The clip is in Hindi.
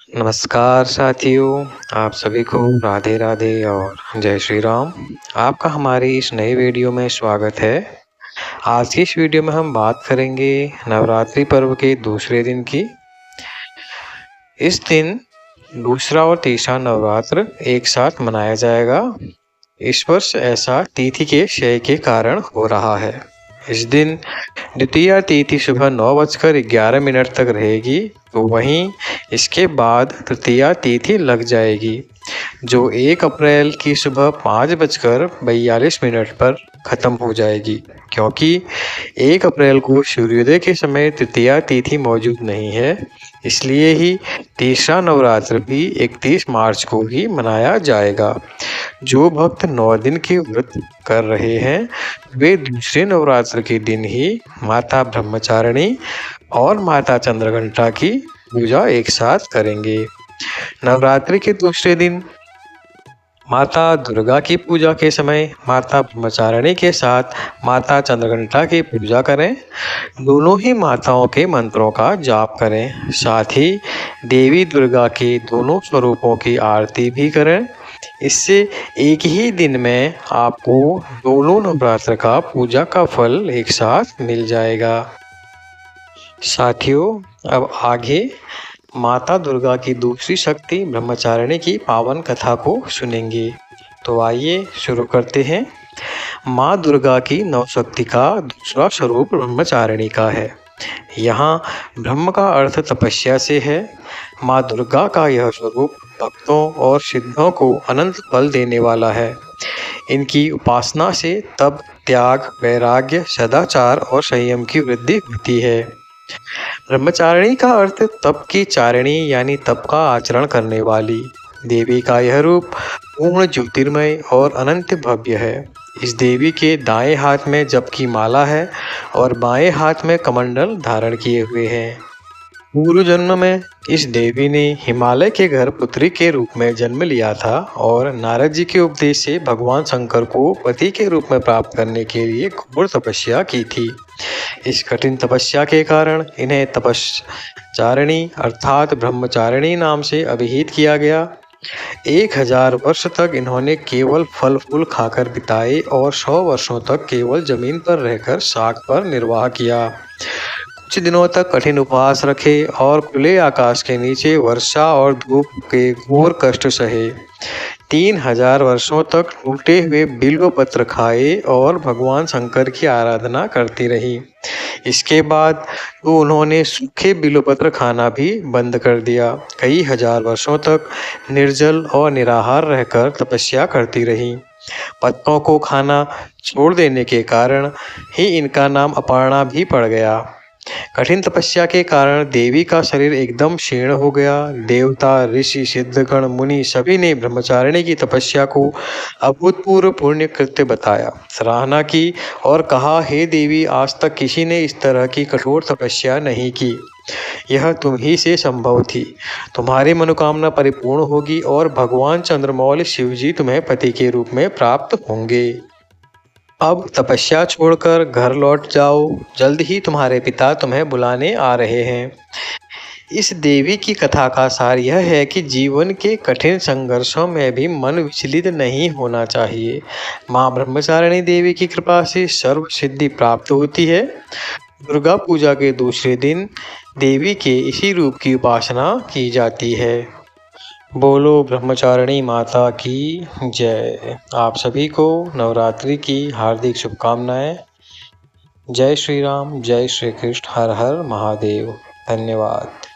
नमस्कार साथियों, आप सभी को राधे राधे और जय श्री राम। आपका हमारी इस नई वीडियो में स्वागत है। आज की इस वीडियो में हम बात करेंगे नवरात्रि पर्व के दूसरे दिन की। इस दिन दूसरा और तीसरा नवरात्र एक साथ मनाया जाएगा। इस वर्ष ऐसा तिथि के क्षय के कारण हो रहा है। इस दिन द्वितीया तिथि सुबह 9:11 तक रहेगी, तो वहीं इसके बाद तृतीया तिथि लग जाएगी, जो 1 अप्रैल की सुबह 5:42 पर ख़त्म हो जाएगी। क्योंकि 1 अप्रैल को सूर्योदय के समय तृतीया तिथि मौजूद नहीं है, इसलिए ही तीसरा नवरात्र भी 31 मार्च को ही मनाया जाएगा। जो भक्त 9 दिन के व्रत कर रहे हैं, वे दूसरे नवरात्र के दिन ही माता ब्रह्मचारिणी और माता चंद्रघंटा की पूजा एक साथ करेंगे। नवरात्रि के दूसरे दिन माता दुर्गा की पूजा के समय माता ब्रह्मचारिणी के साथ माता चंद्रघंटा की पूजा करें। दोनों ही माताओं के मंत्रों का जाप करें। साथ ही देवी दुर्गा के दोनों स्वरूपों की आरती भी करें। इससे एक ही दिन में आपको दोनों नवरात्र का पूजा का फल एक साथ मिल जाएगा। साथियों, अब आगे माता दुर्गा की दूसरी शक्ति ब्रह्मचारिणी की पावन कथा को सुनेंगे। तो आइए शुरू करते हैं। माँ दुर्गा की नवशक्ति का दूसरा स्वरूप ब्रह्मचारिणी का है। यहाँ ब्रह्म का अर्थ तपस्या से है। माँ दुर्गा का यह स्वरूप भक्तों और सिद्धों को अनंत फल देने वाला है। इनकी उपासना से तप, त्याग, वैराग्य, सदाचार और संयम की वृद्धि होती है। ब्रह्मचारिणी का अर्थ तप की चारिणी यानी तप का आचरण करने वाली। देवी का यह रूप पूर्ण ज्योतिर्मय और अनंत भव्य है। इस देवी के दाएं हाथ में जप की माला है और बाएं हाथ में कमंडल धारण किए हुए हैं। पूर्व जन्म में इस देवी ने हिमालय के घर पुत्री के रूप में जन्म लिया था और नारद जी के उपदेश से भगवान शंकर को पति के रूप में प्राप्त करने के लिए घोर तपस्या की थी। इस कठिन तपस्या के कारण इन्हें तपश्चारिणी अर्थात ब्रह्मचारिणी नाम से अभिहित किया गया। 1000 वर्ष तक इन्होंने केवल फल फूल खाकर बिताए और 100 वर्षों तक केवल जमीन पर रहकर शाक पर निर्वाह किया। कुछ दिनों तक कठिन उपवास रखे और खुले आकाश के नीचे वर्षा और धूप के घोर कष्ट सहे। 3000 वर्षों तक टूटे हुए बिल्व पत्र खाए और भगवान शंकर की आराधना करती रही। इसके बाद तो उन्होंने सूखे बिल्व पत्र खाना भी बंद कर दिया। कई हजार वर्षों तक निर्जल और निराहार रहकर तपस्या करती रही। पत्तों को खाना छोड़ देने के कारण ही इनका नाम अपर्णा भी पड़ गया। कठिन तपस्या के कारण देवी का शरीर एकदम क्षीण हो गया। देवता, ऋषि, सिद्धगण, मुनि सभी ने ब्रह्मचारिणी की तपस्या को अभूतपूर्व पुण्य कृत्य बताया, सराहना की और कहा, हे देवी, आज तक किसी ने इस तरह की कठोर तपस्या नहीं की। यह तुम ही से संभव थी। तुम्हारी मनोकामना परिपूर्ण होगी और भगवान चंद्रमौली शिव जी तुम्हें पति के रूप में प्राप्त होंगे। अब तपस्या छोड़कर घर लौट जाओ, जल्द ही तुम्हारे पिता तुम्हें बुलाने आ रहे हैं। इस देवी की कथा का सार यह है कि जीवन के कठिन संघर्षों में भी मन विचलित नहीं होना चाहिए। माँ ब्रह्मचारिणी देवी की कृपा से सर्व सिद्धि प्राप्त होती है। दुर्गा पूजा के दूसरे दिन देवी के इसी रूप की उपासना की जाती है। बोलो ब्रह्मचारिणी माता की जय। आप सभी को नवरात्रि की हार्दिक शुभकामनाएं। जय श्री राम, जय श्री कृष्ण, हर हर महादेव। धन्यवाद।